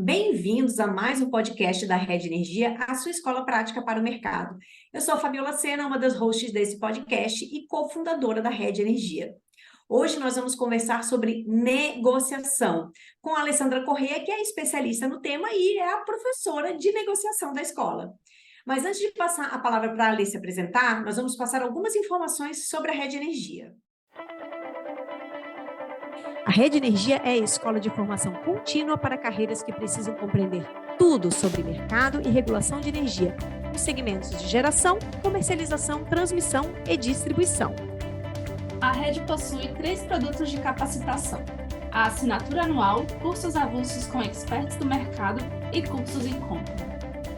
Bem-vindos a mais um podcast da Rede Energia, a sua escola prática para o mercado. Eu sou a Fabiola Sena, uma das hosts desse podcast e cofundadora da Rede Energia. Hoje nós vamos conversar sobre negociação com a Alessandra Corrêa, que é especialista no tema e é a professora de negociação da escola. Mas antes de passar a palavra para a Alê se apresentar, nós vamos passar algumas informações sobre a Rede Energia. A Rede Energia é a escola de formação contínua para carreiras que precisam compreender tudo sobre mercado e regulação de energia, nos segmentos de geração, comercialização, transmissão e distribuição. A Rede possui 3 produtos de capacitação: a assinatura anual, cursos avulsos com experts do mercado e cursos em conta.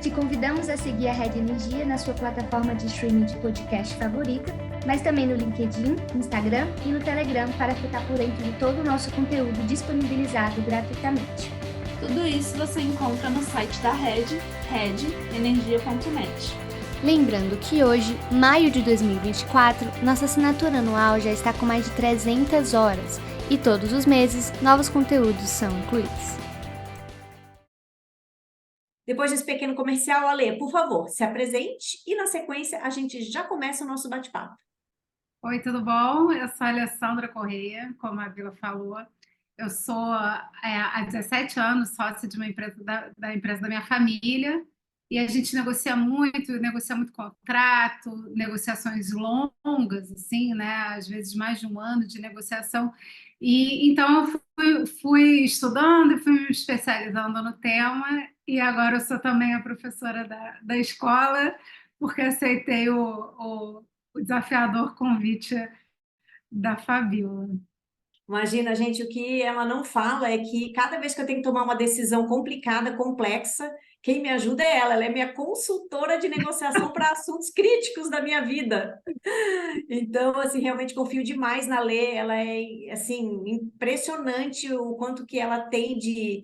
Te convidamos a seguir a Rede Energia na sua plataforma de streaming de podcast favorita, mas também no LinkedIn, Instagram e no Telegram para ficar por dentro de todo o nosso conteúdo disponibilizado gratuitamente. Tudo isso você encontra no site da Rede, redenergia.net. Lembrando que hoje, maio de 2024, nossa assinatura anual já está com mais de 300 horas e todos os meses novos conteúdos são incluídos. Depois desse pequeno comercial, Alê, por favor, se apresente e na sequência a gente já começa o nosso bate-papo. Oi, tudo bom? Eu sou a Alessandra Corrêa, como a Vila falou. Eu sou, há 17 anos, sócia de uma empresa da empresa da minha família, e a gente negocia muito contrato, negociações longas, assim, né? Às vezes mais de um ano de negociação. E então eu fui estudando e fui me especializando no tema, e agora eu sou também a professora da escola, porque aceitei o desafiador convite da Fabiola. Imagina, gente, o que ela não fala é que cada vez que eu tenho que tomar uma decisão complicada, complexa, quem me ajuda é ela. Ela é minha consultora de negociação para assuntos críticos da minha vida. Então, assim, realmente confio demais na Lê. Ela é, assim, impressionante o quanto que ela tem de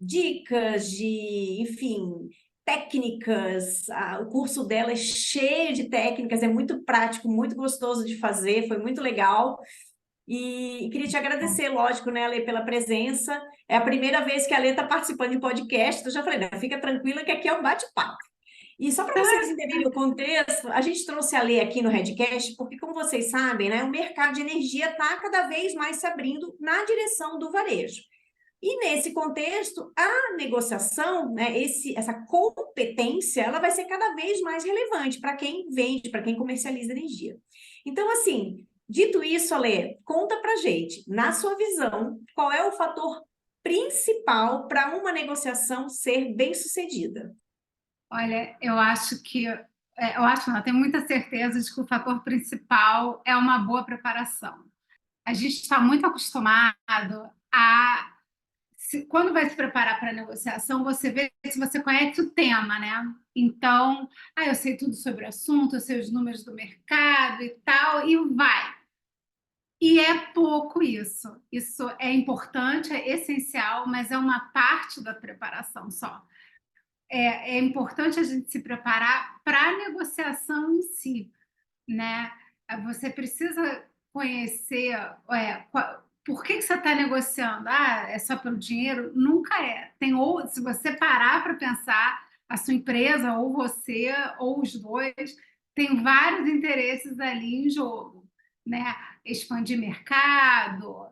dicas, enfim, técnicas. O curso dela é cheio de técnicas, é muito prático, muito gostoso de fazer, foi muito legal. E queria te agradecer, lógico, né, Ale, pela presença. É a primeira vez que a Ale está participando de podcast, então eu já falei, né, fica tranquila que aqui é um bate-papo. E só para vocês entenderem o contexto, a gente trouxe a Ale aqui no Redcast, porque, como vocês sabem, né, o mercado de energia está cada vez mais se abrindo na direção do varejo. E nesse contexto, a negociação, né, essa competência, ela vai ser cada vez mais relevante para quem vende, para quem comercializa energia. Então, assim, dito isso, Ale, conta para gente, na sua visão, qual é o fator principal para uma negociação ser bem-sucedida? Olha, eu acho que, eu acho não, tenho muita certeza de que o fator principal é uma boa preparação. A gente está muito acostumado quando vai se preparar para a negociação, você vê se você conhece o tema, né? Então, eu sei tudo sobre o assunto, eu sei os números do mercado e tal, e vai. E é pouco isso. Isso é importante, é essencial, mas é uma parte da preparação só. É importante a gente se preparar para a negociação em si, né? Você precisa conhecer por que você está negociando. É só pelo dinheiro? Nunca é. Se você parar para pensar, a sua empresa, ou você, ou os dois, tem vários interesses ali em jogo, né? Expandir mercado,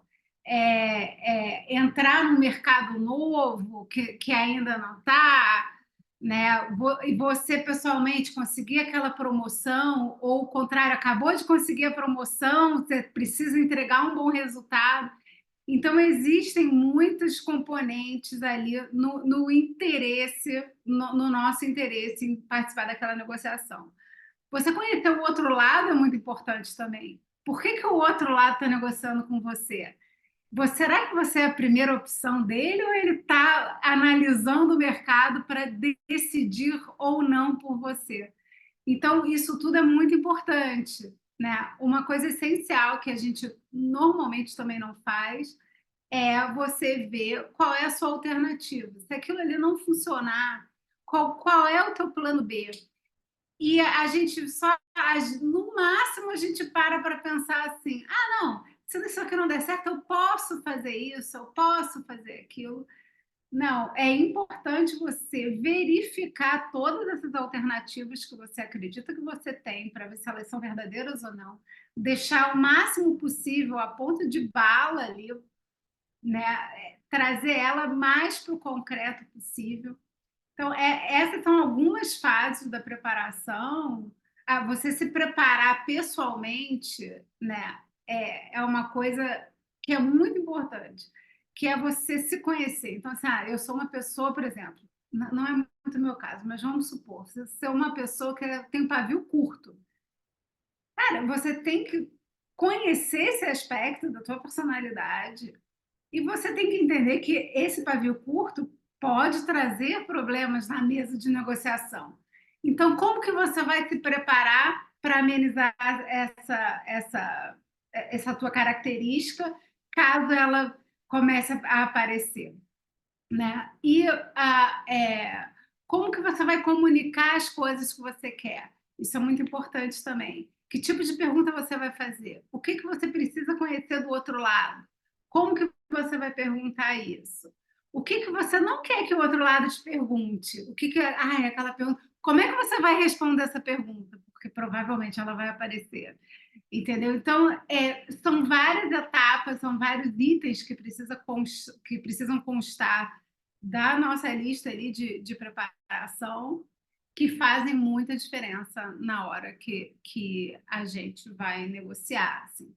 entrar num mercado novo que ainda não está, né? E você pessoalmente conseguir aquela promoção, ou o contrário, acabou de conseguir a promoção, você precisa entregar um bom resultado. Então, existem muitos componentes ali no interesse, no nosso interesse em participar daquela negociação. Você conhecer o outro lado é muito importante também. Por que o outro lado está negociando com você? Será que você é a primeira opção dele, ou ele está analisando o mercado para decidir ou não por você? Então, isso tudo é muito importante, né? Uma coisa essencial que a gente normalmente também não faz é você ver qual é a sua alternativa. Se aquilo ali não funcionar, qual é o teu plano B? E a gente só, no máximo, a gente para pensar assim: não, se isso aqui não der certo, eu posso fazer isso, eu posso fazer aquilo. Não, é importante você verificar todas essas alternativas que você acredita que você tem para ver se elas são verdadeiras ou não. Deixar o máximo possível a ponto de bala ali, né? Trazer ela mais para o concreto possível. Então, essas são algumas fases da preparação. Você se preparar pessoalmente, né, é uma coisa que é muito importante, que é você se conhecer. Então, assim, eu sou uma pessoa, por exemplo, não é muito o meu caso, mas vamos supor, você é uma pessoa que tem um pavio curto. Cara, você tem que conhecer esse aspecto da tua personalidade e você tem que entender que esse pavio curto pode trazer problemas na mesa de negociação. Então, como que você vai se preparar para amenizar essa tua característica caso ela comece a aparecer, né? E como que você vai comunicar as coisas que você quer? Isso é muito importante também. Que tipo de pergunta você vai fazer? O que você precisa conhecer do outro lado? Como que você vai perguntar isso? O que você não quer que o outro lado te pergunte? É aquela pergunta. Como é que você vai responder essa pergunta? Porque provavelmente ela vai aparecer. Entendeu? Então, são várias etapas, são vários itens que precisam constar da nossa lista ali de preparação que fazem muita diferença na hora que a gente vai negociar. Assim.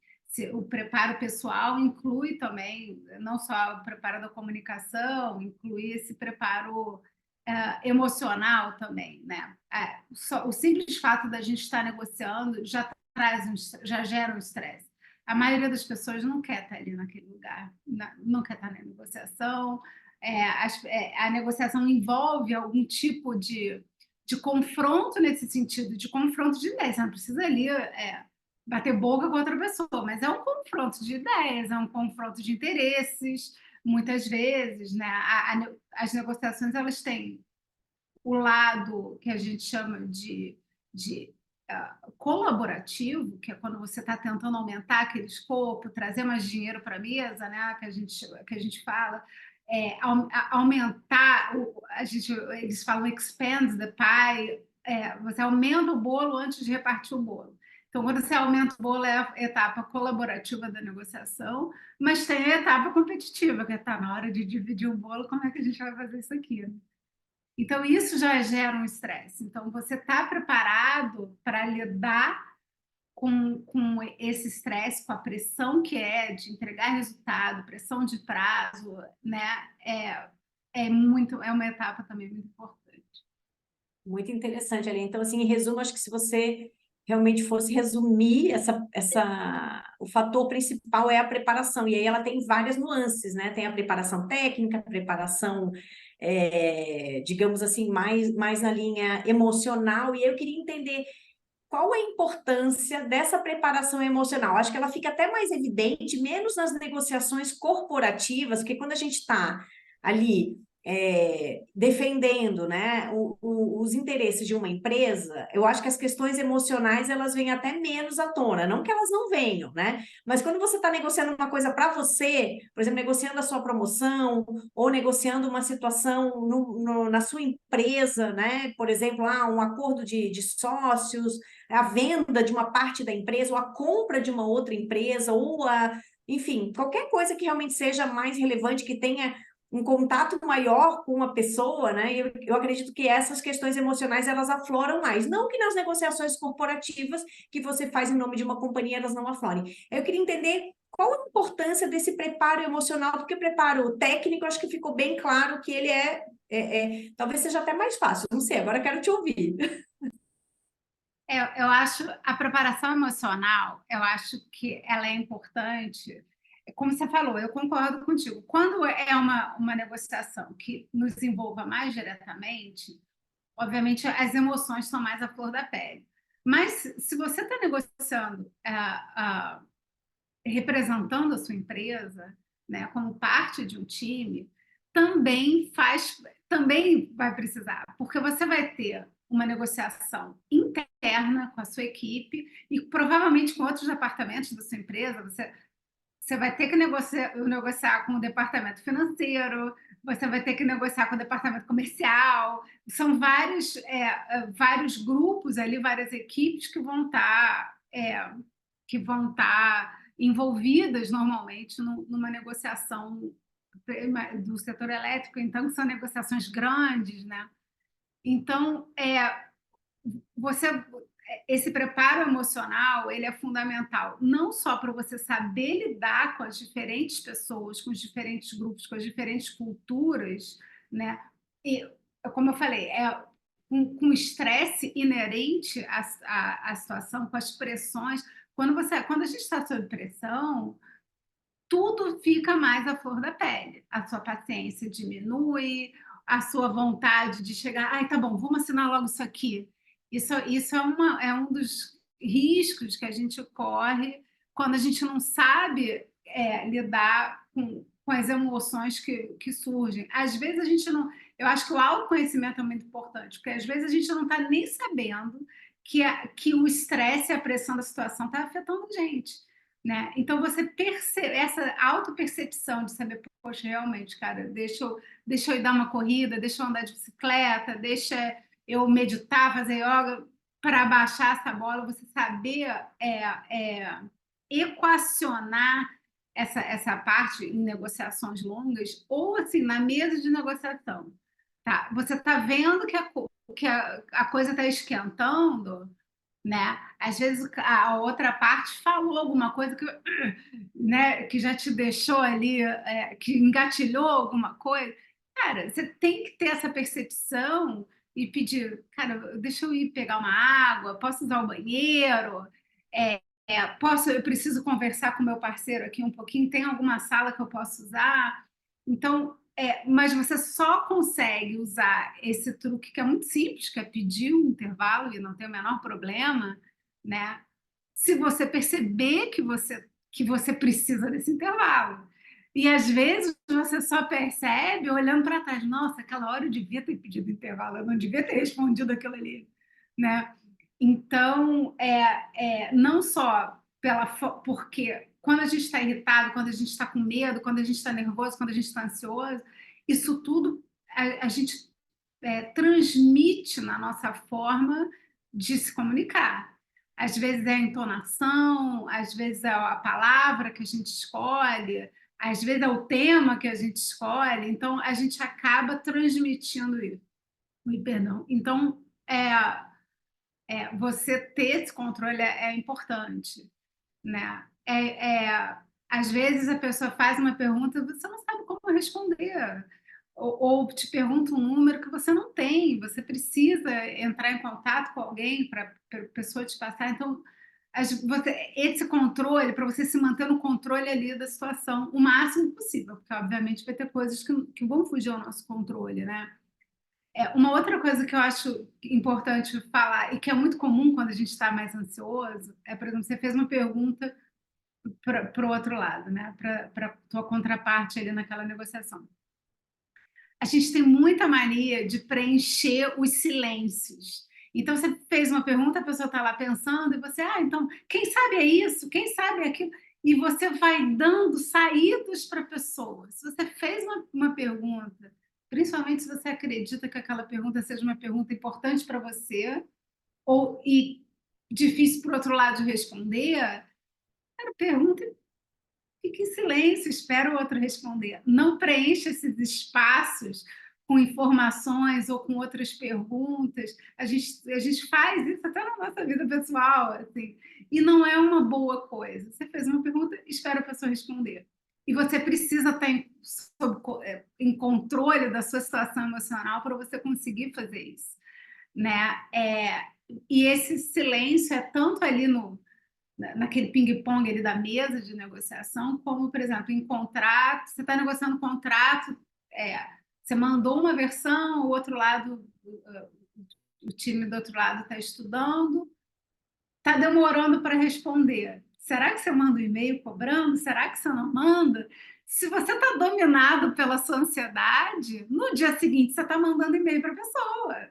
O preparo pessoal inclui também, não só o preparo da comunicação, inclui esse preparo emocional também. Né? O simples fato da gente estar negociando já gera um estresse. A maioria das pessoas não quer estar ali naquele lugar, não quer estar na negociação. A negociação envolve algum tipo de confronto nesse sentido, de confronto de ideias. Você não precisa ali bater boca com outra pessoa, mas é um confronto de ideias, é um confronto de interesses, muitas vezes. Né? As negociações elas têm o lado que a gente chama de colaborativo, que é quando você está tentando aumentar aquele escopo, trazer mais dinheiro para a mesa, né? que a gente fala, aumentar, eles falam expand the pie, você aumenta o bolo antes de repartir o bolo. Então, quando você aumenta o bolo, é a etapa colaborativa da negociação, mas tem a etapa competitiva, que está na hora de dividir o bolo, como é que a gente vai fazer isso aqui? Né? Então, isso já gera um estresse. Então, você está preparado para lidar com esse estresse, com a pressão que é de entregar resultado, pressão de prazo, né? É uma etapa também muito importante. Muito interessante, Aline. Então, assim, em resumo, acho que se você realmente fosse resumir o fator principal é a preparação, e aí ela tem várias nuances, né? Tem a preparação técnica, a preparação, digamos assim, mais na linha emocional, e eu queria entender qual a importância dessa preparação emocional. Acho que ela fica até mais evidente, menos nas negociações corporativas, porque quando a gente está ali defendendo, né, os interesses de uma empresa, eu acho que as questões emocionais elas vêm até menos à tona, não que elas não venham, né? Mas quando você está negociando uma coisa para você, por exemplo, negociando a sua promoção ou negociando uma situação na sua empresa, né? Por exemplo, um acordo de sócios, a venda de uma parte da empresa ou a compra de uma outra empresa enfim, qualquer coisa que realmente seja mais relevante, que tenha um contato maior com a pessoa, né? Eu acredito que essas questões emocionais elas afloram mais. Não que nas negociações corporativas que você faz em nome de uma companhia elas não aflorem. Eu queria entender qual a importância desse preparo emocional, porque o preparo técnico, acho que ficou bem claro que ele talvez seja até mais fácil. Não sei, agora quero te ouvir. Eu acho a preparação emocional, eu acho que ela é importante. Como você falou, eu concordo contigo. Quando é uma negociação que nos envolva mais diretamente, obviamente as emoções são mais à flor da pele. Mas se você está negociando, representando a sua empresa, né, como parte de um time, também vai precisar, porque você vai ter uma negociação interna com a sua equipe e provavelmente com outros departamentos da sua empresa. Você vai ter que negociar com o departamento financeiro, você vai ter que negociar com o departamento comercial. São vários grupos ali, várias equipes que vão estar envolvidas normalmente numa negociação do setor elétrico, então são negociações grandes, né? Então, esse preparo emocional, ele é fundamental, não só para você saber lidar com as diferentes pessoas, com os diferentes grupos, com as diferentes culturas, né? E, como eu falei, com o estresse inerente à situação, com as pressões. Quando a gente está sob pressão, tudo fica mais à flor da pele. A sua paciência diminui, a sua vontade de chegar, ai, tá bom, vamos assinar logo isso aqui. Isso é um dos riscos que a gente corre quando a gente não sabe lidar com as emoções que surgem. Às vezes a gente não... Eu acho que o autoconhecimento é muito importante, porque às vezes a gente não está nem sabendo que o estresse e a pressão da situação está afetando a gente. Né? Então, você percebe essa autopercepção de saber, poxa, realmente, cara, deixa eu ir dar uma corrida, deixa eu andar de bicicleta, deixa eu meditar, fazer yoga, para baixar essa bola, você saber equacionar essa parte em negociações longas, ou assim, na mesa de negociação. Tá? Você está vendo que a coisa está esquentando, né? Às vezes a outra parte falou alguma coisa né, que já te deixou ali, que engatilhou alguma coisa. Cara, você tem que ter essa percepção e pedir, cara, deixa eu ir pegar uma água, posso usar o banheiro, eu preciso conversar com meu parceiro aqui um pouquinho, tem alguma sala que eu posso usar? Então, mas você só consegue usar esse truque que é muito simples, que é pedir um intervalo e não tem o menor problema, né? Se você perceber que você precisa desse intervalo. E às vezes você só percebe olhando para trás, nossa, aquela hora eu devia ter pedido intervalo, eu não devia ter respondido aquilo ali, né? Então, não só porque quando a gente está irritado, quando a gente está com medo, quando a gente está nervoso, quando a gente está ansioso, isso tudo a gente transmite na nossa forma de se comunicar. Às vezes é a entonação, às vezes é a palavra que a gente escolhe, às vezes é o tema que a gente escolhe, então a gente acaba transmitindo isso. Perdão. Então, você ter esse controle é importante, né? Às vezes a pessoa faz uma pergunta e você não sabe como responder, ou te pergunta um número que você não tem, você precisa entrar em contato com alguém para a pessoa te passar. Então, esse controle, para você se manter no controle ali da situação o máximo possível, porque obviamente vai ter coisas que vão fugir ao nosso controle, né? Uma outra coisa que eu acho importante falar, e que é muito comum quando a gente está mais ansioso, por exemplo, você fez uma pergunta para o outro lado, né? Para a tua contraparte ali naquela negociação. A gente tem muita mania de preencher os silêncios. Então, você fez uma pergunta, a pessoa está lá pensando, e você, então, quem sabe é isso, quem sabe é aquilo, e você vai dando saídas para a pessoa. Se você fez uma pergunta, principalmente se você acredita que aquela pergunta seja uma pergunta importante para você, e difícil, por outro lado, de responder, pergunta, fique em silêncio, espera o outro responder. Não preencha esses espaços com informações ou com outras perguntas. A gente faz isso até na nossa vida pessoal, assim, e não é uma boa coisa. Você fez uma pergunta, espera a pessoa responder. E você precisa estar em controle da sua situação emocional para você conseguir fazer isso, né? E esse silêncio é tanto ali naquele ping-pong ali da mesa de negociação, como, por exemplo, em contrato, você está negociando um contrato, você mandou uma versão, o outro lado, o time do outro lado está estudando, está demorando para responder. Será que você manda um e-mail cobrando? Será que você não manda? Se você está dominado pela sua ansiedade, no dia seguinte você está mandando e-mail para a pessoa,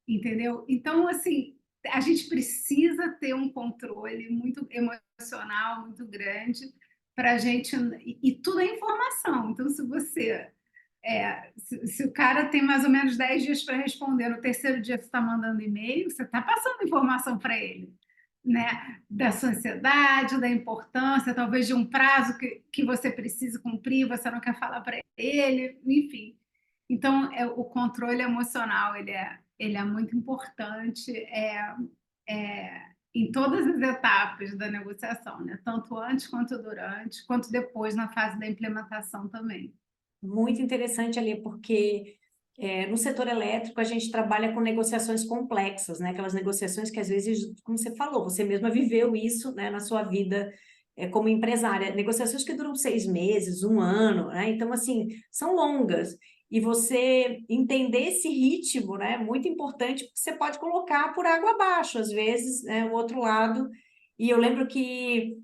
entendeu? Então, assim, a gente precisa ter um controle muito emocional, muito grande para a gente... E tudo é informação. Então, se você Se o cara tem mais ou menos 10 dias para responder, no terceiro dia você está mandando e-mail, você está passando informação para ele, né? Da sua ansiedade, da importância, talvez de um prazo que você precise cumprir, você não quer falar para ele, enfim. Então, o controle emocional, ele é muito importante em todas as etapas da negociação, né? Tanto antes quanto durante, quanto depois na fase da implementação também. Muito interessante ali, porque no setor elétrico a gente trabalha com negociações complexas, né? Aquelas negociações que às vezes, como você falou, você mesma viveu isso, né, na sua vida como empresária. Negociações que duram 6 meses, 1 ano, né? Então, assim, são longas. E você entender esse ritmo, né, é muito importante, porque você pode colocar por água abaixo, às vezes, né, o outro lado. E eu lembro que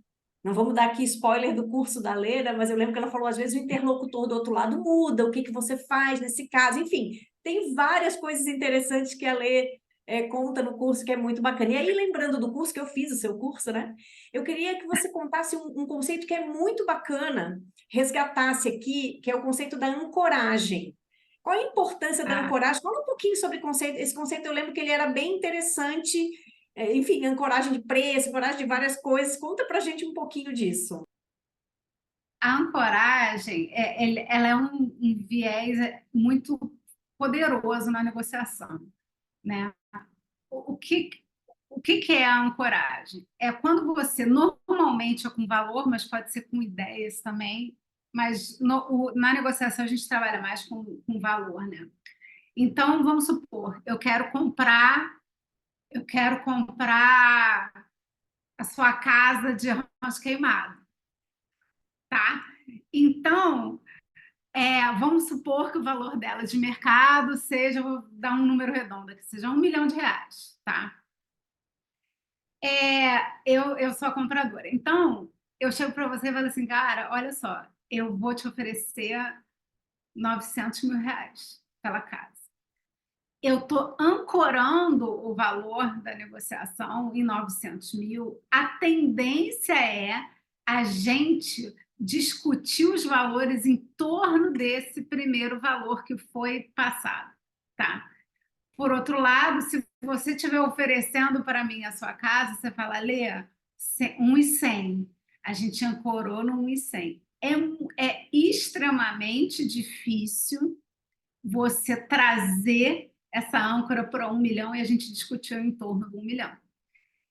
não vamos dar aqui spoiler do curso da Leda, mas eu lembro que ela falou, às vezes o interlocutor do outro lado muda, o que que você faz nesse caso, enfim, tem várias coisas interessantes que a Lê conta no curso, que é muito bacana. E aí, lembrando do curso, que eu fiz o seu curso, né? Eu queria que você contasse um conceito que é muito bacana, resgatasse aqui, que é o conceito da ancoragem. Qual a importância da ancoragem? Fala um pouquinho sobre esse conceito, eu lembro que ele era bem interessante, enfim, ancoragem de preço, ancoragem de várias coisas. Conta pra gente um pouquinho disso. A ancoragem, ela é um viés muito poderoso na negociação, né? O que é a ancoragem? É quando você, normalmente é com valor, mas pode ser com ideias também, mas na negociação a gente trabalha mais com valor, né? Então, vamos supor, eu quero comprar a sua casa de arroz queimado, tá? Então, vamos supor que o valor dela de mercado seja, vou dar um número redondo aqui, seja R$1 milhão, tá? Eu sou a compradora. Então, eu chego para você e falo assim, cara, olha só, eu vou te oferecer R$900 mil pela casa. Eu estou ancorando o valor da negociação em 900 mil. A tendência é a gente discutir os valores em torno desse primeiro valor que foi passado, tá? Por outro lado, se você estiver oferecendo para mim a sua casa, você fala, Lê, 1.100. A gente ancorou no 1.100. É extremamente difícil você trazer essa âncora para 1 milhão e a gente discutiu em torno de 1 milhão.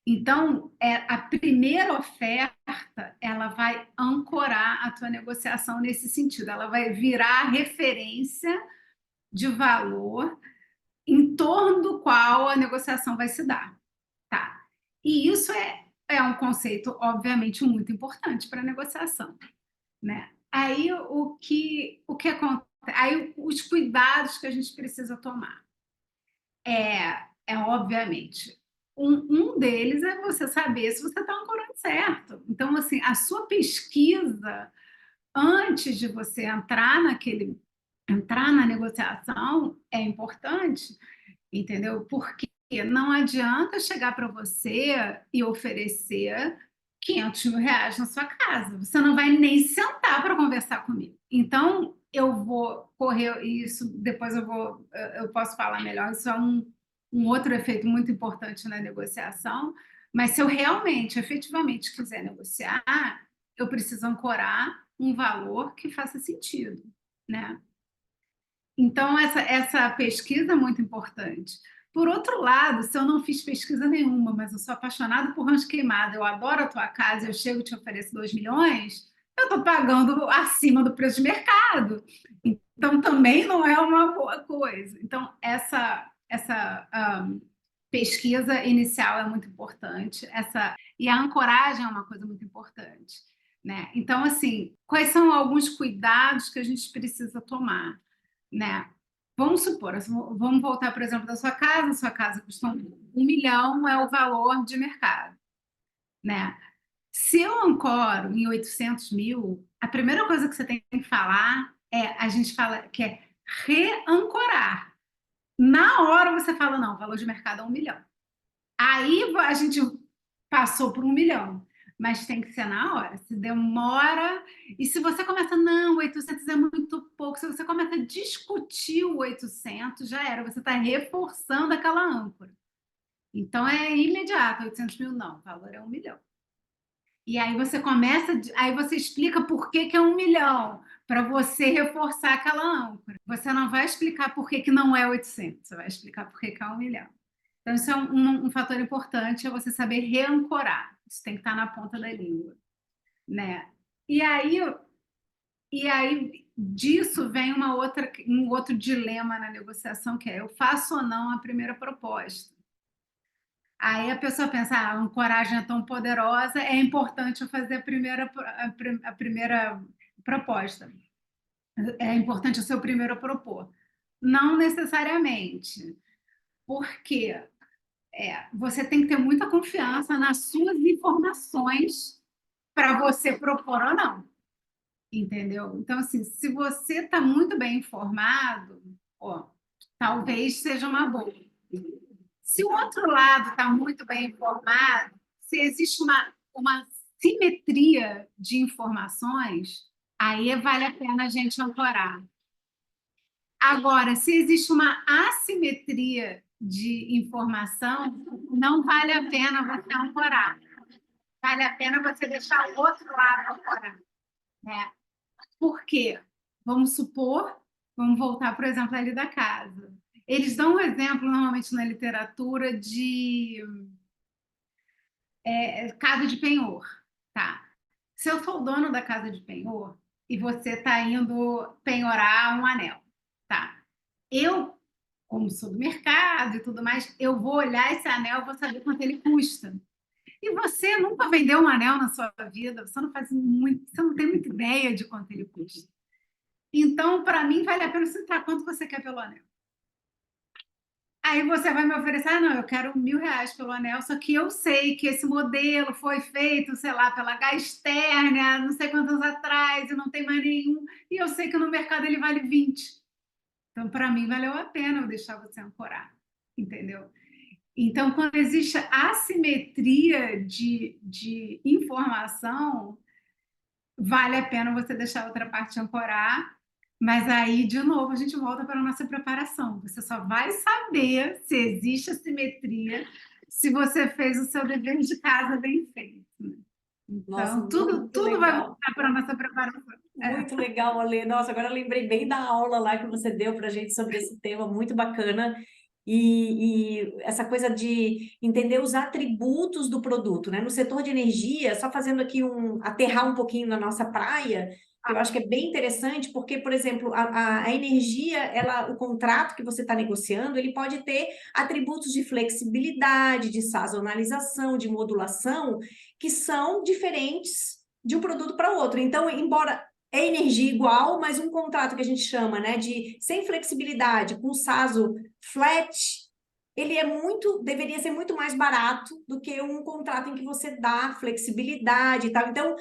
Então, a primeira oferta, ela vai ancorar a tua negociação nesse sentido. Ela vai virar referência de valor em torno do qual a negociação vai se dar, tá? E isso é um conceito, obviamente, muito importante para a negociação, né? Aí, o que acontece? Aí, os cuidados que a gente precisa tomar. Obviamente, um deles é você saber se você está ancorando certo. Então, assim, a sua pesquisa, antes de você entrar na negociação, é importante, entendeu? Porque não adianta chegar para você e oferecer R$500 mil na sua casa. Você não vai nem sentar para conversar comigo. Então, eu vou correr isso, depois eu posso falar melhor. Isso é um outro efeito muito importante na negociação. Mas se eu realmente, efetivamente quiser negociar, eu preciso ancorar um valor que faça sentido, né? Então, essa pesquisa é muito importante. Por outro lado, se eu não fiz pesquisa nenhuma, mas eu sou apaixonada por rancho queimado, eu adoro a tua casa, eu chego e te ofereço 2 milhões, eu estou pagando acima do preço de mercado. Então, também não é uma boa coisa. Então, essa pesquisa inicial é muito importante. E a ancoragem é uma coisa muito importante, né? Então, assim, quais são alguns cuidados que a gente precisa tomar, né? Vamos supor, vamos voltar, por exemplo, da sua casa custa 1 milhão, é o valor de mercado, né? Se eu ancoro em 800 mil, a primeira coisa que você tem que falar a gente fala que é reancorar. Na hora você fala, não, o valor de mercado é 1 milhão. Aí a gente passou por 1 milhão. Mas tem que ser na hora. Se demora... E se você começa, não, 800 é muito pouco. Se você começa, começa a discutir o 800, já era, você está reforçando aquela âncora. Então, é imediato, 800 mil não, o valor é 1 milhão. E aí você começa, aí você explica por que é 1 milhão, para você reforçar aquela âncora. Você não vai explicar por que não é 800, você vai explicar por que é 1 milhão. Então, isso é um fator importante, é você saber reancorar. Isso tem que estar na ponta da língua, né? E aí disso vem um outro dilema na negociação, que é: eu faço ou não a primeira proposta? Aí a pessoa pensa, a ancoragem é tão poderosa, é importante eu fazer a primeira proposta. É importante eu ser o primeiro a propor. Não necessariamente, porque você tem que ter muita confiança nas suas informações para você propor ou não. Entendeu? Então, assim, se você está muito bem informado, talvez seja uma boa. Se o outro lado está muito bem informado, se existe uma simetria de informações, aí vale a pena a gente ancorar. Agora, se existe uma assimetria de informação, não vale a pena você ancorar. Vale a pena você deixar o outro lado ancorar, né? Por quê? Vamos voltar para o exemplo ali da casa. Eles dão um exemplo, normalmente na literatura, de casa de penhor. Tá? Se eu sou o dono da casa de penhor e você está indo penhorar um anel, tá? Eu, como sou do mercado e tudo mais, eu vou olhar esse anel, vou saber quanto ele custa. E você nunca vendeu um anel na sua vida, você não tem muita ideia de quanto ele custa. Então, para mim, vale a pena você citar quanto você quer pelo anel. Aí você vai me oferecer, não, eu quero R$1.000 pelo anel, só que eu sei que esse modelo foi feito, sei lá, pela Gasternia, não sei quantos anos atrás, e não tem mais nenhum, e eu sei que no mercado ele vale 20. Então, para mim, valeu a pena eu deixar você ancorar, entendeu? Então, quando existe assimetria de informação, vale a pena você deixar a outra parte ancorar, mas aí, de novo, a gente volta para a nossa preparação. Você só vai saber se existe assimetria se você fez o seu dever de casa bem feito. Né? Então, Nossa, tudo vai voltar para a nossa preparação. Muito legal, Ale. Nossa, agora eu lembrei bem da aula lá que você deu para a gente sobre esse tema, muito bacana. E essa coisa de entender os atributos do produto, né? No setor de energia, só fazendo aqui aterrar um pouquinho na nossa praia, que eu acho que é bem interessante, porque, por exemplo, a energia, o contrato que você está negociando, ele pode ter atributos de flexibilidade, de sazonalização, de modulação, que são diferentes de um produto para outro. Então, embora é energia igual, mas um contrato que a gente chama, né, de sem flexibilidade, com sazo flat, ele deveria ser muito mais barato do que um contrato em que você dá flexibilidade e tal. Então,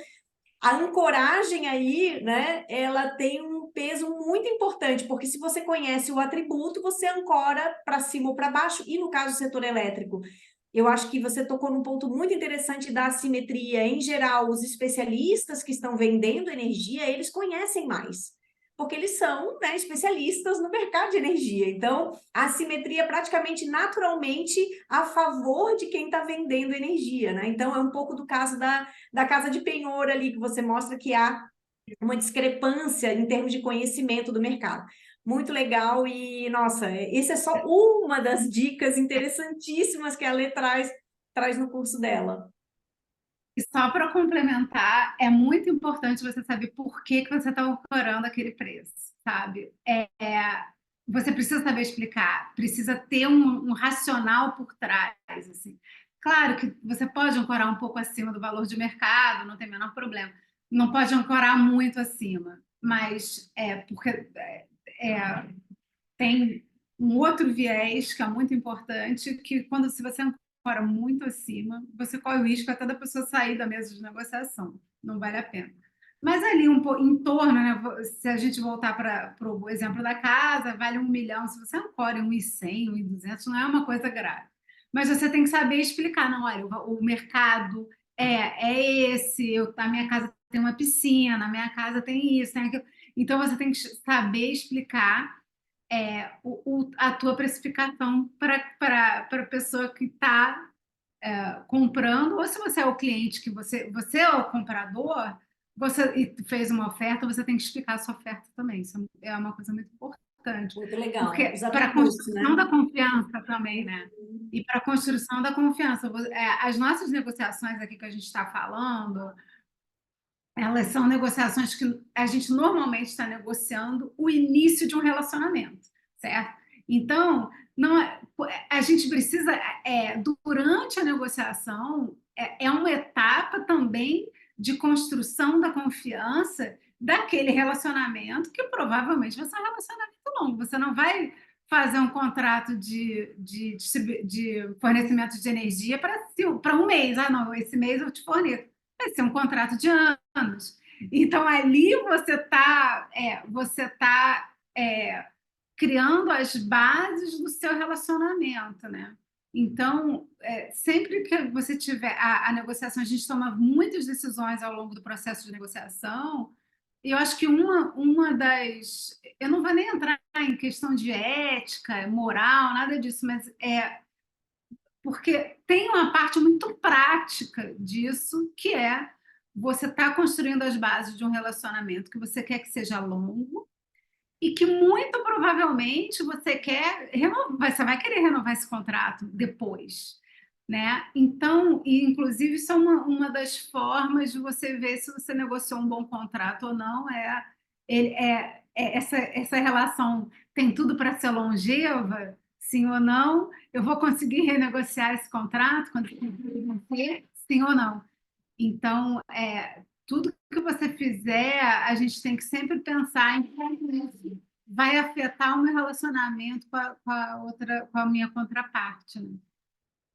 a ancoragem aí, né, ela tem um peso muito importante, porque se você conhece o atributo, você ancora para cima ou para baixo, e no caso do setor elétrico, eu acho que você tocou num ponto muito interessante da assimetria. Em geral, os especialistas que estão vendendo energia, eles conhecem mais, porque eles são, né, especialistas no mercado de energia. Então, a assimetria é praticamente naturalmente a favor de quem está vendendo energia, né? Então, é um pouco do caso da casa de penhor ali, que você mostra que há uma discrepância em termos de conhecimento do mercado. Muito legal e, nossa, essa é só uma das dicas interessantíssimas que a Lê traz no curso dela. E só para complementar, é muito importante você saber por que você está ancorando aquele preço, sabe? Você precisa saber explicar, precisa ter um racional por trás, assim. Claro que você pode ancorar um pouco acima do valor de mercado, não tem o menor problema. Não pode ancorar muito acima, mas porque tem um outro viés que é muito importante, que se você ancora muito acima, você corre o risco até da pessoa sair da mesa de negociação. Não vale a pena. Mas ali em torno, né, se a gente voltar para o exemplo da casa, vale 1 milhão. Se você ancora em 1.100, 1.200, não é uma coisa grave. Mas você tem que saber explicar. Não, olha, o mercado é esse, a minha casa tem uma piscina, na minha casa tem isso, tem aquilo. Então, você tem que saber explicar a tua precificação para a pessoa que está comprando, ou se você é o cliente, que você é o comprador, e fez uma oferta, você tem que explicar a sua oferta também. Isso é uma coisa muito importante. Muito legal. Porque Os para a atributos, construção né? da confiança também, né? E para a construção da confiança, as nossas negociações aqui que a gente está falando, elas são negociações que a gente normalmente está negociando o início de um relacionamento, certo? Então, não a gente precisa, durante a negociação, é uma etapa também de construção da confiança daquele relacionamento, que provavelmente vai ser um relacionamento longo. Você não vai fazer um contrato de fornecimento de energia para um mês. Ah, não, esse mês eu te forneço. Vai ser um contrato de anos. Então, ali você tá criando as bases do seu relacionamento, né? Então, sempre que você tiver a negociação, a gente toma muitas decisões ao longo do processo de negociação, e eu acho que uma das... Eu não vou nem entrar em questão de ética, moral, nada disso, mas porque tem uma parte muito prática disso, que você está construindo as bases de um relacionamento que você quer que seja longo e que muito provavelmente você vai querer renovar esse contrato depois, né? Então, inclusive, isso é uma das formas de você ver se você negociou um bom contrato ou não. Essa relação tem tudo para ser longeva, sim ou não? Eu vou conseguir renegociar esse contrato quando vencer, sim ou não? Então, tudo que você fizer, a gente tem que sempre pensar em como isso vai afetar o meu relacionamento com a minha contraparte, né?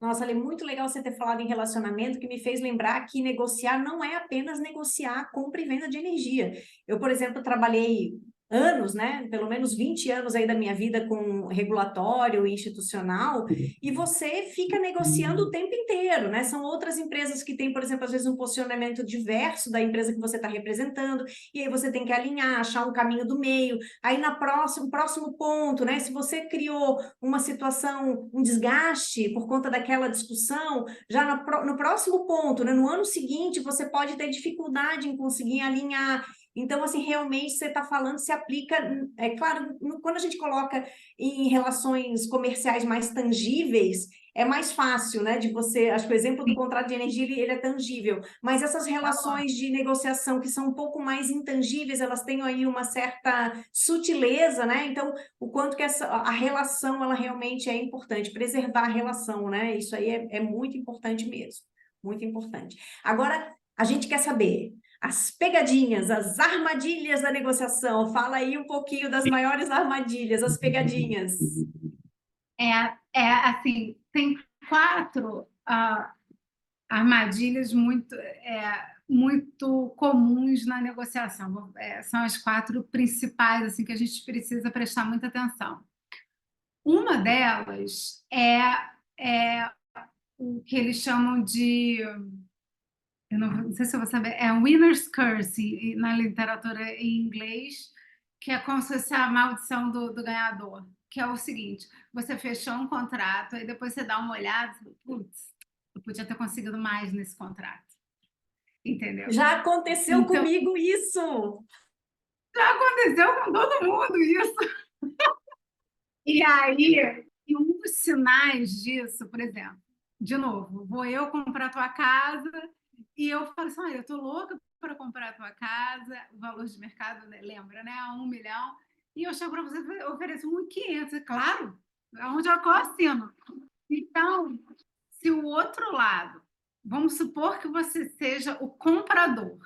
Nossa, é muito legal você ter falado em relacionamento, que me fez lembrar que negociar não é apenas negociar compra e venda de energia. Eu, por exemplo, trabalhei anos, né, pelo menos 20 anos aí da minha vida com regulatório e institucional, e você fica negociando o tempo inteiro, né? São outras empresas que têm, por exemplo, às vezes um posicionamento diverso da empresa que você está representando, e aí você tem que alinhar, achar um caminho do meio. Aí próximo ponto, né? Se você criou uma situação, um desgaste por conta daquela discussão, já no próximo ponto, né? No ano seguinte, você pode ter dificuldade em conseguir alinhar. Então, assim, realmente você está falando, se aplica, claro, quando a gente coloca em relações comerciais mais tangíveis, é mais fácil, né, de você, acho que o exemplo do contrato de energia, ele é tangível, mas essas relações de negociação que são um pouco mais intangíveis, elas têm aí uma certa sutileza, né, então, o quanto que a relação, ela realmente é importante, preservar a relação, né, isso aí é muito importante mesmo, muito importante. Agora, a gente quer saber as pegadinhas, as armadilhas da negociação. Fala aí um pouquinho das maiores armadilhas, as pegadinhas. Assim, tem 4 armadilhas muito comuns na negociação. São as 4 principais, assim, que a gente precisa prestar muita atenção. Uma delas é o que eles chamam de... Eu não sei se eu vou saber, winner's curse na literatura em inglês, que é como se fosse a maldição do ganhador, que é o seguinte: você fechou um contrato, e depois você dá uma olhada e fala, putz, eu podia ter conseguido mais nesse contrato. Entendeu? Já aconteceu comigo isso! Já aconteceu com todo mundo isso! E aí, um dos sinais disso, por exemplo, de novo, vou eu comprar tua casa e eu falo assim, eu tô louca para comprar a tua casa, o valor de mercado, né, lembra, né? 1 milhão, e eu chego para você e ofereço 1.500, claro, aonde eu assino. Então, se o outro lado, vamos supor que você seja o comprador,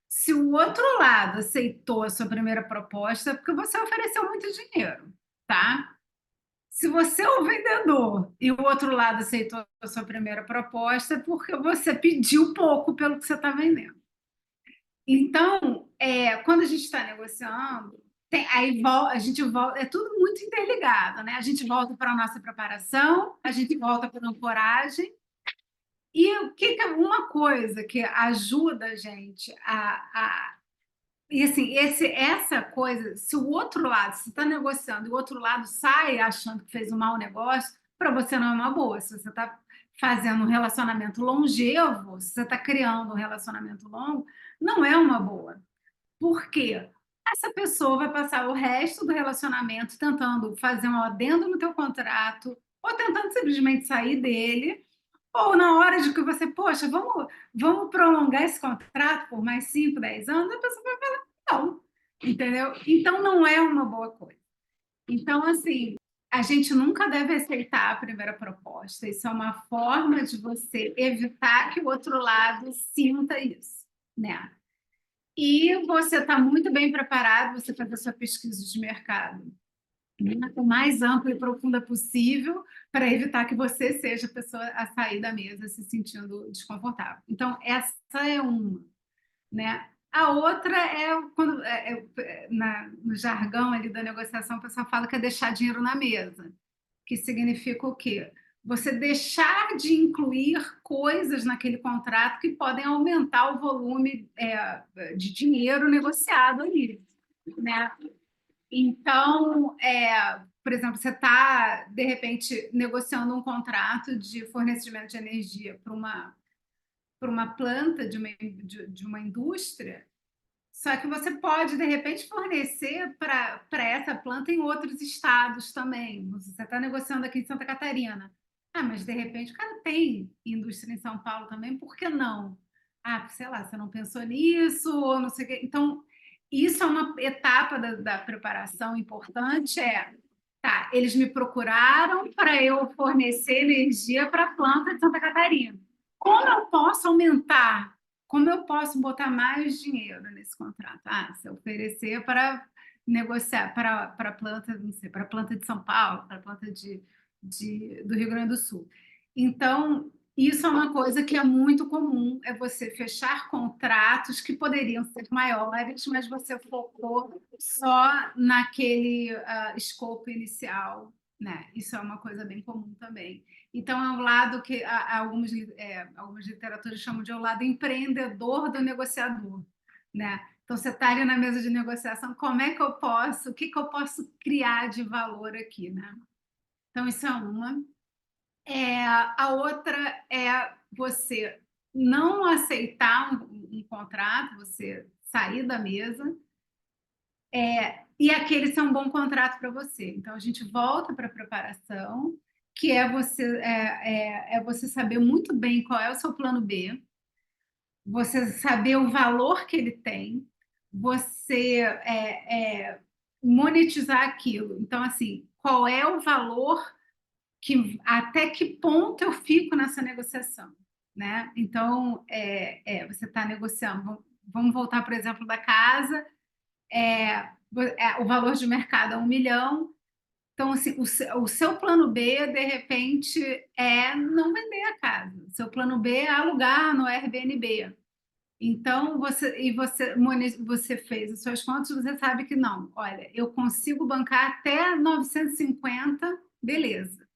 se o outro lado aceitou a sua primeira proposta, é porque você ofereceu muito dinheiro, tá? Se você é o vendedor e o outro lado aceitou a sua primeira proposta, é porque você pediu pouco pelo que você está vendendo. Então, quando a gente está negociando, a gente volta, é tudo muito interligado, né? A gente volta para a nossa preparação, a gente volta para a ancoragem. E uma coisa que ajuda a gente E assim, essa coisa, se o outro lado, se você está negociando e o outro lado sai achando que fez um mau negócio, para você não é uma boa. Se você está fazendo um relacionamento longevo, se você está criando um relacionamento longo, não é uma boa. Por quê? Essa pessoa vai passar o resto do relacionamento tentando fazer um adendo no teu contrato, ou tentando simplesmente sair dele, ou na hora de que você, poxa, vamos prolongar esse contrato por mais 5, 10 anos, a pessoa vai falar, não, entendeu? Então não é uma boa coisa. Então, assim, a gente nunca deve aceitar a primeira proposta. Isso é uma forma de você evitar que o outro lado sinta isso, né? E você está muito bem preparado, você faz a sua pesquisa de mercado, né, o mais ampla e profunda possível, para evitar que você seja a pessoa a sair da mesa se sentindo desconfortável. Então, essa é uma, né? A outra é quando no jargão ali da negociação, o pessoal fala que é deixar dinheiro na mesa, que significa o quê? Você deixar de incluir coisas naquele contrato que podem aumentar o volume de dinheiro negociado ali, né? Então, por exemplo, você está, de repente, negociando um contrato de fornecimento de energia para uma planta de uma indústria, só que você pode, de repente, fornecer para essa planta em outros estados também. Você está negociando aqui em Santa Catarina. Ah, mas de repente o cara tem indústria em São Paulo também, por que não? Ah, sei lá, você não pensou nisso, ou não sei o quê. Então, isso é uma etapa da preparação importante, tá, eles me procuraram para eu fornecer energia para a planta de Santa Catarina. Como eu posso aumentar? Como eu posso botar mais dinheiro nesse contrato? Ah, se eu oferecer para negociar para a planta, não sei, para a planta de São Paulo, para a planta do Rio Grande do Sul. Então, isso é uma coisa que é muito comum, é você fechar contratos que poderiam ser maiores, mas você focou só naquele escopo inicial, né? Isso é uma coisa bem comum também. Então, é um lado que algumas literaturas chamam de o lado empreendedor do negociador, né? Então, você está ali na mesa de negociação, como é que eu posso, o que eu posso criar de valor aqui, né? Então, isso é uma. A outra é você não aceitar um contrato, você sair da mesa, e aquele ser um bom contrato para você. Então, a gente volta para a preparação, que é você saber muito bem qual é o seu plano B, você saber o valor que ele tem, você monetizar aquilo. Então, assim, qual é o valor até que ponto eu fico nessa negociação, né? Então, você está negociando. Vamos voltar, por exemplo, da casa. O valor de mercado é 1 milhão. Então, assim, o seu plano B, de repente, é não vender a casa. O seu plano B é alugar no Airbnb. Então, você fez as suas contas, você sabe que não. Olha, eu consigo bancar até 950, beleza.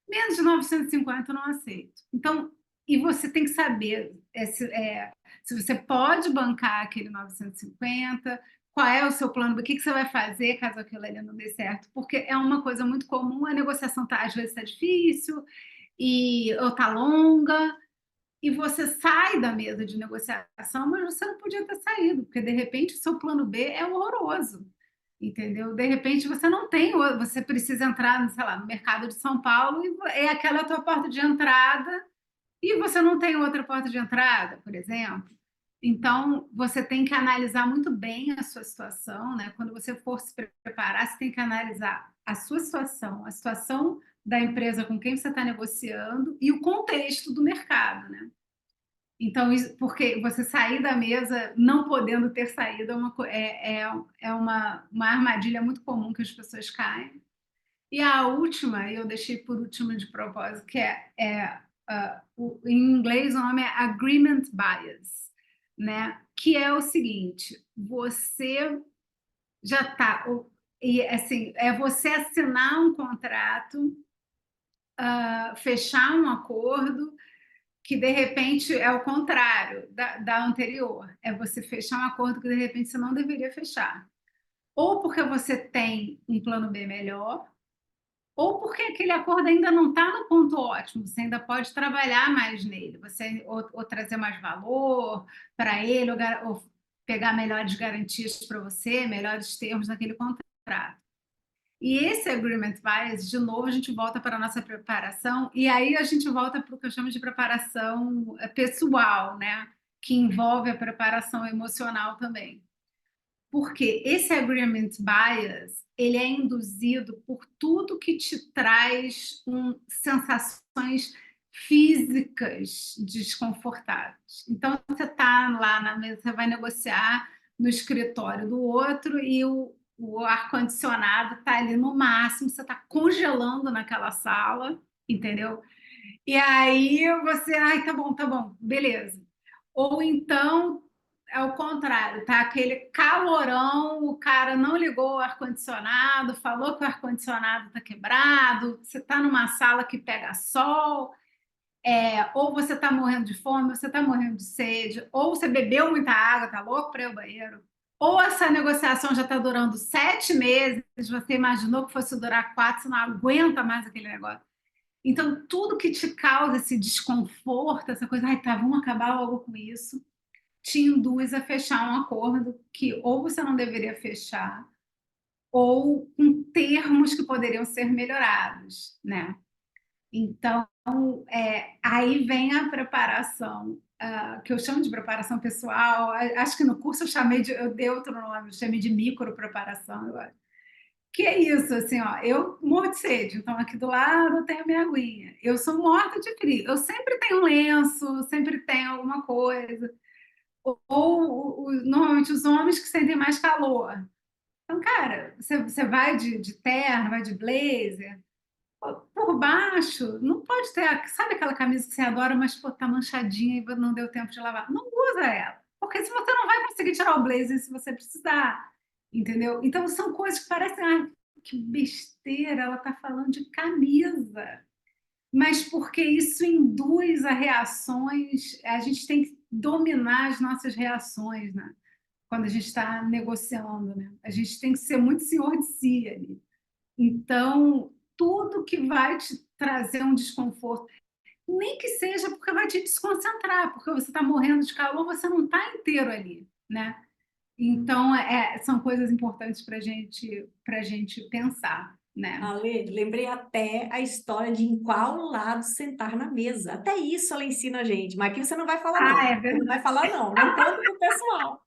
Menos de 950 eu não aceito. Então, e você tem que saber se você pode bancar aquele 950, qual é o seu plano, o que você vai fazer caso aquilo ali não dê certo, porque é uma coisa muito comum, a negociação às vezes está difícil, ou está longa, e você sai da mesa de negociação, mas você não podia ter saído, porque de repente o seu plano B é horroroso. Entendeu? De repente você não tem, você precisa entrar, sei lá, no mercado de São Paulo e é aquela a tua porta de entrada e você não tem outra porta de entrada, por exemplo. Então, você tem que analisar muito bem a sua situação, né? Quando você for se preparar, você tem que analisar a sua situação, a situação da empresa com quem você está negociando e o contexto do mercado, né? Então, porque você sair da mesa não podendo ter saído é uma armadilha muito comum que as pessoas caem. E a última, eu deixei por último de propósito, que em inglês o nome é agreement bias, né? Que é o seguinte, você já está... E, assim, é você assinar um contrato, fechar um acordo, que de repente é o contrário da anterior. É você fechar um acordo que de repente você não deveria fechar. Ou porque você tem um plano B melhor, ou porque aquele acordo ainda não está no ponto ótimo, você ainda pode trabalhar mais nele, ou trazer mais valor para ele, ou pegar melhores garantias para você, melhores termos naquele contrato. E esse agreement bias, de novo, a gente volta para a nossa preparação, e aí a gente volta para o que eu chamo de preparação pessoal, né? Que envolve a preparação emocional também. Porque esse agreement bias, ele é induzido por tudo que te traz sensações físicas desconfortáveis. Então, você está lá na mesa, você vai negociar no escritório do outro e o ar-condicionado está ali no máximo, você está congelando naquela sala, entendeu? E aí você, ai, tá bom, beleza. Ou então é o contrário, tá? Aquele calorão, o cara não ligou o ar-condicionado, falou que o ar-condicionado está quebrado, você está numa sala que pega sol, ou você está morrendo de fome, ou você está morrendo de sede, ou você bebeu muita água, tá louco para ir ao banheiro, ou essa negociação já está durando 7 meses, você imaginou que fosse durar 4, você não aguenta mais aquele negócio. Então, tudo que te causa esse desconforto, essa coisa, ai, tá, vamos acabar logo com isso, te induz a fechar um acordo que ou você não deveria fechar, ou com termos que poderiam ser melhorados, né? Então, aí vem a preparação, que eu chamo de preparação pessoal. Acho que no curso eu dei outro nome, eu chamei de micro-preparação, eu acho. Que é isso, assim, ó, eu morro de sede, então aqui do lado eu tenho a minha aguinha. Eu sou morta de frio, eu sempre tenho um lenço, sempre tenho alguma coisa. Normalmente os homens que sentem mais calor. Então, cara, você vai de terno, vai de blazer, por baixo, não pode ter, sabe aquela camisa que você adora, mas pô, tá manchadinha e não deu tempo de lavar. Não usa ela, porque se você não vai conseguir tirar o blazer se você precisar, entendeu? Então são coisas que parecem, que besteira, ela tá falando de camisa. Mas porque isso induz a reações, a gente tem que dominar as nossas reações, né? Quando a gente está negociando, né? A gente tem que ser muito senhor de si ali. Então, tudo que vai te trazer um desconforto, nem que seja porque vai te desconcentrar, porque você está morrendo de calor, você não está inteiro ali, né? Então, são coisas importantes para gente pensar, né? Ale, lembrei até a história de em qual lado sentar na mesa. Até isso ela ensina a gente, mas aqui você não vai falar, não. É Você verdade. não vai falar, não. Não conta pro pessoal.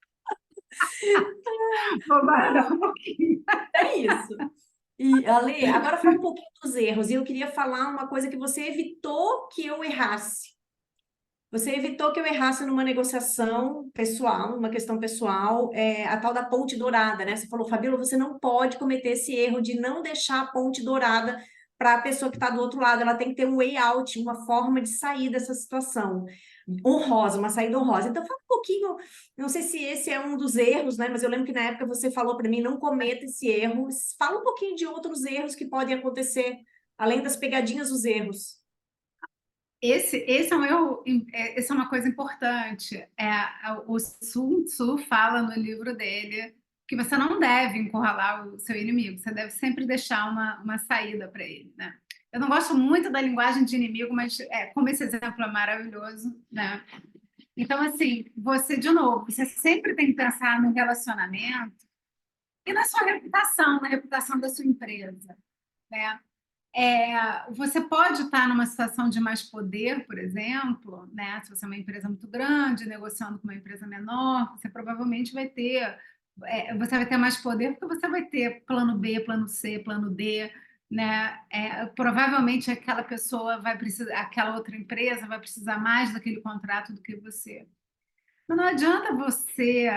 Vou guardar um pouquinho. É isso. E, Ale, agora fala um pouquinho dos erros. E eu queria falar uma coisa que você evitou que eu errasse. Você evitou que eu errasse numa negociação pessoal, numa questão pessoal, a tal da ponte dourada, né? Você falou, Fabíola, você não pode cometer esse erro de não deixar a ponte dourada para a pessoa que está do outro lado. Ela tem que ter um way out, uma forma de sair dessa situação honrosa, uma saída honrosa. Então, fala um pouquinho, não sei se esse é um dos erros, né? Mas eu lembro que na época você falou para mim, não cometa esse erro. Fala um pouquinho de outros erros que podem acontecer, além das pegadinhas, os erros. Esse é um erro, essa é uma coisa importante. O Sun Tzu fala no livro dele que você não deve encurralar o seu inimigo, você deve sempre deixar uma saída para ele, né? Eu não gosto muito da linguagem de inimigo, mas como esse exemplo é maravilhoso, né? Então, assim, de novo, você sempre tem que pensar no relacionamento e na sua reputação, na reputação da sua empresa, né? Você pode estar numa situação de mais poder, por exemplo, né? Se você é uma empresa muito grande, negociando com uma empresa menor, você provavelmente você vai ter mais poder porque você vai ter plano B, plano C, plano D, né? Provavelmente aquela pessoa vai precisar, aquela outra empresa vai precisar mais daquele contrato do que você. Mas não adianta você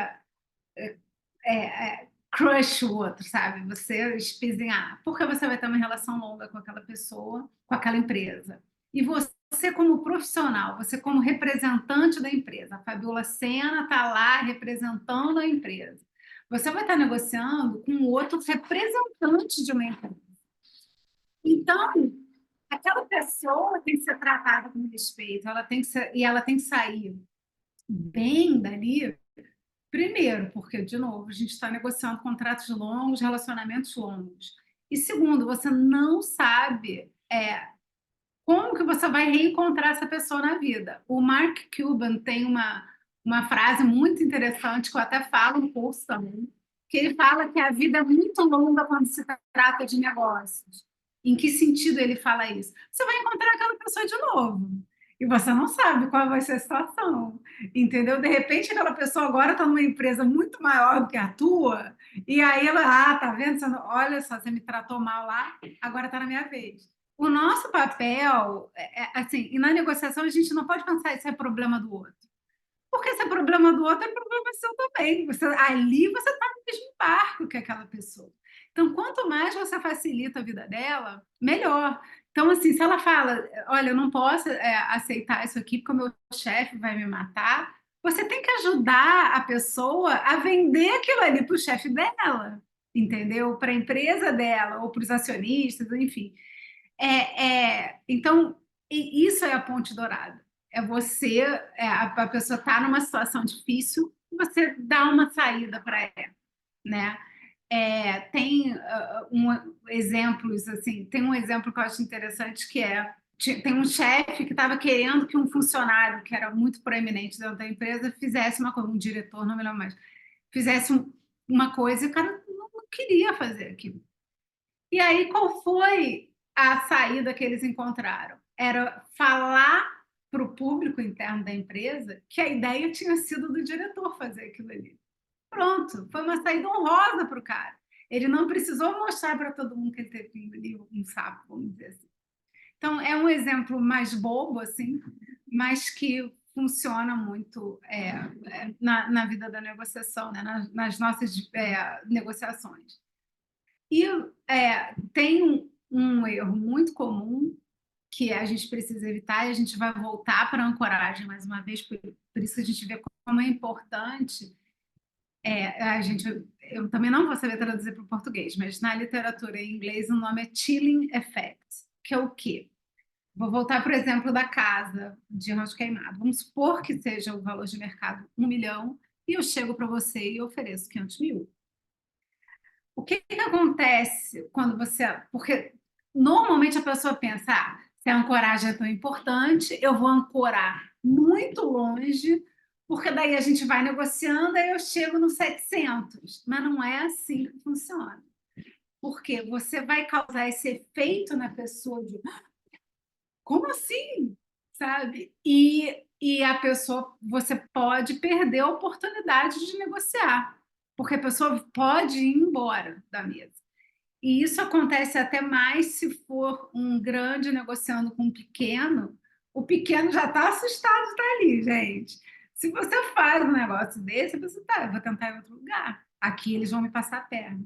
crush o outro, sabe? Você espezinhar, porque você vai ter uma relação longa com aquela pessoa, com aquela empresa. E você como profissional, você como representante da empresa, a Fabíola Sena está lá representando a empresa. Você vai estar negociando com outro representante de uma empresa. Então, aquela pessoa tem que ser tratada com respeito, ela tem que sair bem dali, primeiro, porque, de novo, a gente está negociando contratos longos, relacionamentos longos. E segundo, você não sabe como que você vai reencontrar essa pessoa na vida. O Mark Cuban tem uma frase muito interessante, que eu até falo no curso também, que ele fala que a vida é muito longa quando se trata de negócios. Em que sentido ele fala isso? Você vai encontrar aquela pessoa de novo. E você não sabe qual vai ser a situação, entendeu? De repente, aquela pessoa agora está numa empresa muito maior do que a tua, e aí ela, tá vendo? Olha só, você me tratou mal lá, agora está na minha vez. O nosso papel, assim, e na negociação a gente não pode pensar isso é problema do outro. Porque se é problema do outro, é problema seu também. Ali você está no mesmo barco que aquela pessoa. Então, quanto mais você facilita a vida dela, melhor. Então, assim, se ela fala, olha, eu não posso aceitar isso aqui porque o meu chefe vai me matar, você tem que ajudar a pessoa a vender aquilo ali para o chefe dela, entendeu? Para a empresa dela ou para os acionistas, enfim. Então, isso é a ponte dourada. É você, a pessoa está numa situação difícil, você dá uma saída para ela, né? Tem exemplos, assim, tem um exemplo que eu acho interessante que tem um chefe que estava querendo que um funcionário que era muito proeminente dentro da empresa fizesse uma coisa, um diretor, não me lembro mais, fizesse uma coisa e o cara não queria fazer aquilo. E aí, qual foi a saída que eles encontraram? Era falar para o público interno da empresa que a ideia tinha sido do diretor fazer aquilo ali. Pronto, foi uma saída honrosa para o cara. Ele não precisou mostrar para todo mundo que ele teve um sapo, vamos dizer assim. Então, é um exemplo mais bobo, assim, mas que funciona muito na vida da negociação, né? nas nossas negociações. E tem um erro muito comum que a gente precisa evitar, e a gente vai voltar para a ancoragem mais uma vez, por isso a gente vê como é importante. Eu também não vou saber traduzir para o português, mas na literatura em inglês o nome é chilling effect, que é o quê? Vou voltar para o exemplo da casa de Rancho Queimado. Vamos supor que seja o valor de mercado 1 milhão e eu chego para você e ofereço 500 mil. O que acontece quando você... Porque normalmente a pessoa pensa, se a ancoragem é tão importante, eu vou ancorar muito longe, porque daí a gente vai negociando e eu chego no 700. Mas não é assim que funciona. Porque você vai causar esse efeito na pessoa de... Como assim? Sabe? E a pessoa... Você pode perder a oportunidade de negociar. Porque a pessoa pode ir embora da mesa. E isso acontece até mais se for um grande negociando com um pequeno. O pequeno já está assustado de estar ali, gente. Se você faz um negócio desse, a pessoa eu vou tentar em outro lugar. Aqui eles vão me passar a perna.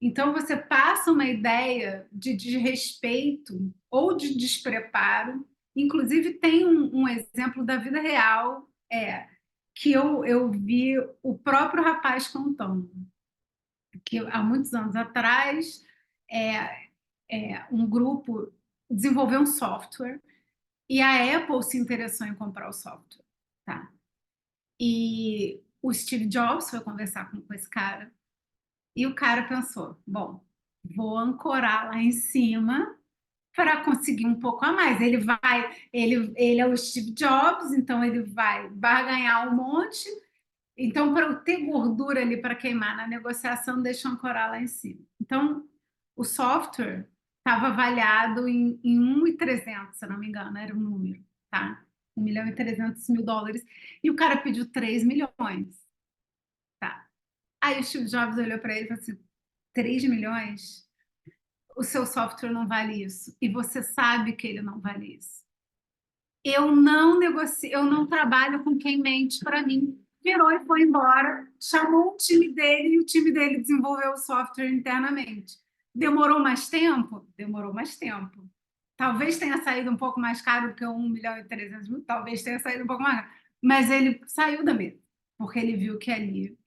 Então, você passa uma ideia de desrespeito ou de despreparo. Inclusive, tem um exemplo da vida real, que eu vi o próprio rapaz contando, que há muitos anos atrás um grupo desenvolveu um software e a Apple se interessou em comprar o software, tá? E o Steve Jobs foi conversar com esse cara e o cara pensou, bom, vou ancorar lá em cima para conseguir um pouco a mais. Ele é o Steve Jobs, então ele vai barganhar um monte. Então, para eu ter gordura ali para queimar na negociação, deixa eu ancorar lá em cima. Então, o software estava avaliado em 1.300, se não me engano, era um número, tá? 1.300.000 dólares. E o cara pediu 3 milhões. Tá. Aí o Steve Jobs olhou para ele e falou assim, 3 milhões? O seu software não vale isso. E você sabe que ele não vale isso. Eu não negocio, eu não trabalho com quem mente para mim. Virou e foi embora, chamou o time dele e o time dele desenvolveu o software internamente. Demorou mais tempo? Demorou mais tempo. Talvez tenha saído um pouco mais caro do que 1.300.000, talvez tenha saído um pouco mais caro, mas ele saiu da mesa, porque ele viu que ali,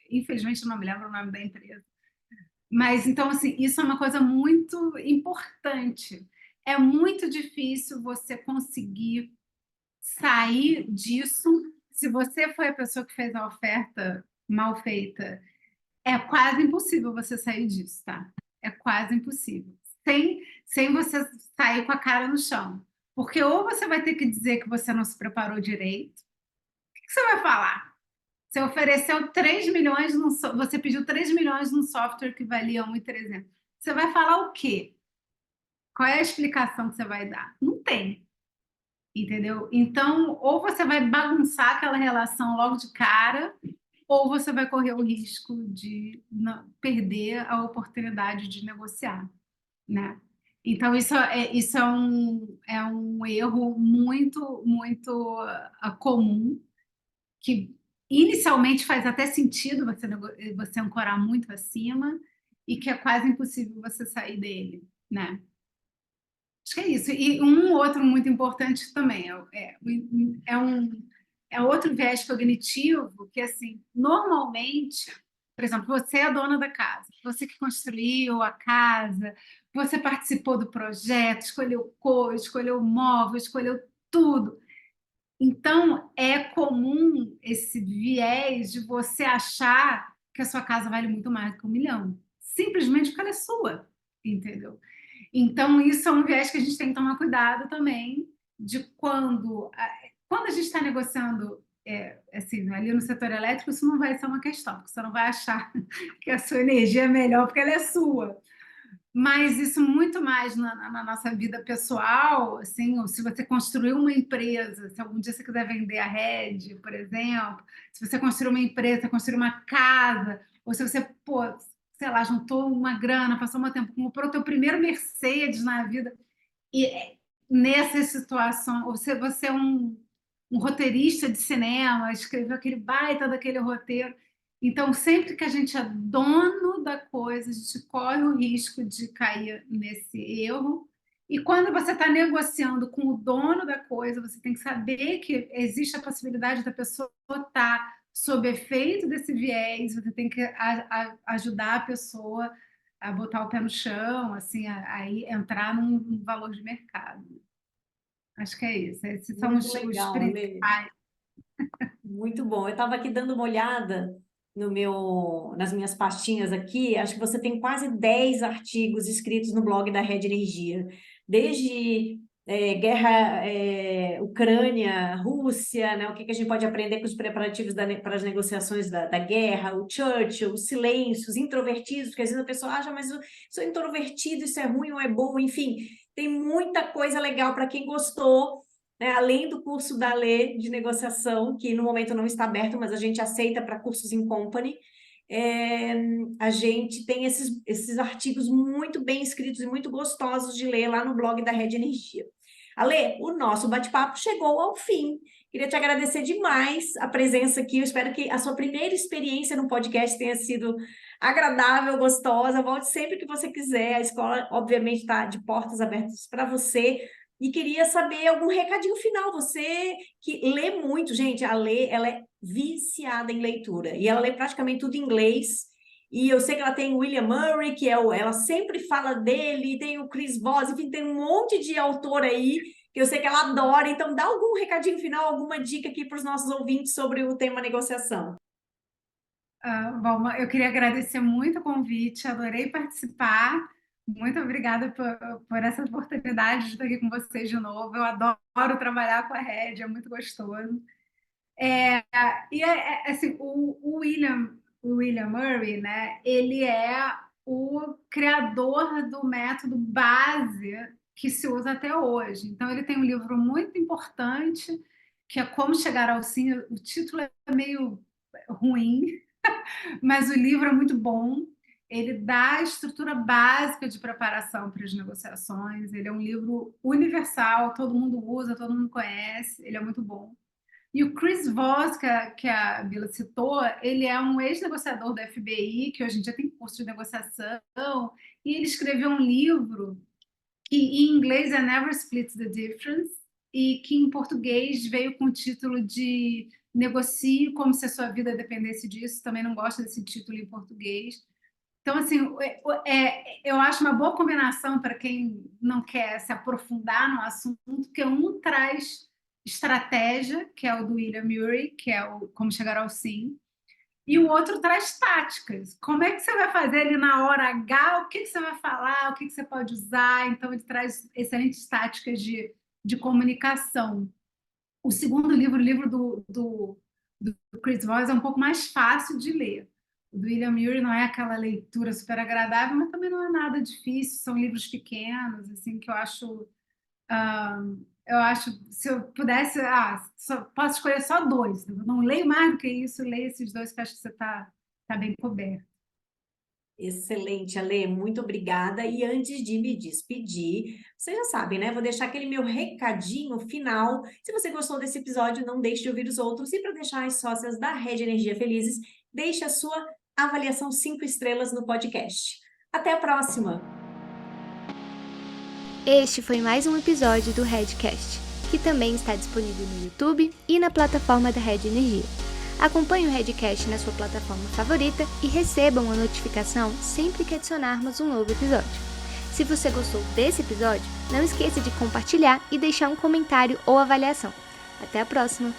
infelizmente eu não me lembro o nome da empresa, mas então assim, isso é uma coisa muito importante. é muito difícil você conseguir sair disso. Se você foi a pessoa que fez a oferta mal feita, é quase impossível você sair disso, tá? É quase impossível. Sem você sair com a cara no chão. Porque ou você vai ter que dizer que você não se preparou direito. O que você vai falar? Você ofereceu 3 milhões, você pediu 3 milhões num software que valia 1.300. Você vai falar o quê? Qual é a explicação que você vai dar? Não tem. Entendeu? Então, ou você vai bagunçar aquela relação logo de cara, ou você vai correr o risco de perder a oportunidade de negociar, né? Então, isso é um erro muito, muito comum, que inicialmente faz até sentido você ancorar muito acima e que é quase impossível você sair dele, né? Acho que é isso. E um outro muito importante também é outro viés cognitivo que, assim, normalmente, por exemplo, você é a dona da casa, você que construiu a casa, você participou do projeto, escolheu cor, escolheu móvel, escolheu tudo. Então, é comum esse viés de você achar que a sua casa vale muito mais do que 1 milhão, simplesmente porque ela é sua, entendeu? Então, isso é um viés que a gente tem que tomar cuidado também, de quando a gente está negociando, assim, ali no setor elétrico, isso não vai ser uma questão, porque você não vai achar que a sua energia é melhor porque ela é sua. Mas isso muito mais na nossa vida pessoal, assim, ou se você construiu uma empresa, se algum dia você quiser vender a rede, por exemplo, se você construiu uma empresa, construiu uma casa, ou se você, pô, sei lá, juntou uma grana, passou um tempo, comprou o teu primeiro Mercedes na vida, e nessa situação, ou se você é um roteirista de cinema, escreveu aquele baita daquele roteiro. Então, sempre que a gente é dono da coisa, a gente corre o risco de cair nesse erro. E quando você está negociando com o dono da coisa, você tem que saber que existe a possibilidade da pessoa estar sob efeito desse viés, você tem que ajudar a pessoa a botar o pé no chão, assim, a entrar num valor de mercado. Acho que é isso. Esses são Muito os legal, Ale. principais. Muito bom. Eu estava aqui dando uma olhada nas minhas pastinhas aqui. Acho que você tem quase 10 artigos escritos no blog da Rede Energia, desde guerra, Ucrânia, Rússia, né? O que a gente pode aprender com os preparativos para as negociações da guerra, o Churchill, os silêncios, introvertidos, porque às vezes a pessoa acha, mas eu sou introvertido, isso é ruim ou é bom, enfim, tem muita coisa legal para quem gostou, né? Além do curso da Lê de negociação, que no momento não está aberto, mas a gente aceita para cursos in company. A gente tem esses artigos muito bem escritos e muito gostosos de ler lá no blog da Rede Energia. Ale, o nosso bate-papo chegou ao fim. Queria te agradecer demais a presença aqui. Eu espero que a sua primeira experiência no podcast tenha sido agradável, gostosa. Volte sempre que você quiser. A escola, obviamente, está de portas abertas para você. E queria saber algum recadinho final. Você que lê muito, gente, a Lê, ela é viciada em leitura. E ela lê praticamente tudo em inglês. E eu sei que ela tem o William Murray, que ela sempre fala dele, tem o Chris Voss, enfim, tem um monte de autor aí que eu sei que ela adora. Então, dá algum recadinho final, alguma dica aqui para os nossos ouvintes sobre o tema negociação. Bom, eu queria agradecer muito o convite, adorei participar. Muito obrigada por essa oportunidade de estar aqui com vocês de novo. Eu adoro trabalhar com a Rede, é muito gostoso. Assim, o William Murray, né? Ele é o criador do método base que se usa até hoje. Então, ele tem um livro muito importante que é Como Chegar ao Sim. O título é meio ruim, mas o livro é muito bom. Ele dá a estrutura básica de preparação para as negociações. Ele é um livro universal, todo mundo usa, todo mundo conhece. Ele é muito bom. E o Chris Voss, que a Bila citou, ele é um ex-negociador da FBI, que hoje em dia tem curso de negociação, e ele escreveu um livro que em inglês é Never Split the Difference, e que em português veio com o título de Negocie como se a sua vida dependesse disso. Também não gosto desse título em português, Então, assim, eu acho uma boa combinação para quem não quer se aprofundar no assunto, porque um traz estratégia, que é o do William Ury, que é o Como Chegar ao Sim, e o outro traz táticas. Como é que você vai fazer ali na hora H? O que você vai falar? O que você pode usar? Então, ele traz excelentes táticas de comunicação. O segundo livro, o livro do Chris Voss, é um pouco mais fácil de ler. O do William Ury não é aquela leitura super agradável, mas também não é nada difícil. São livros pequenos, assim, que eu acho... se eu pudesse... posso escolher só 2. Eu não leio mais do que isso, leio esses 2 que acho que você está bem coberto. Excelente, Ale, muito obrigada. E antes de me despedir, vocês já sabem, né? Vou deixar aquele meu recadinho final. Se você gostou desse episódio, não deixe de ouvir os outros. E para deixar as sócias da Rede Energia felizes, deixe a sua avaliação 5 estrelas no podcast. Até a próxima! Este foi mais um episódio do Redcast, que também está disponível no YouTube e na plataforma da Rede Energia. Acompanhe o Redcast na sua plataforma favorita e receba uma notificação sempre que adicionarmos um novo episódio. Se você gostou desse episódio, não esqueça de compartilhar e deixar um comentário ou avaliação. Até a próxima!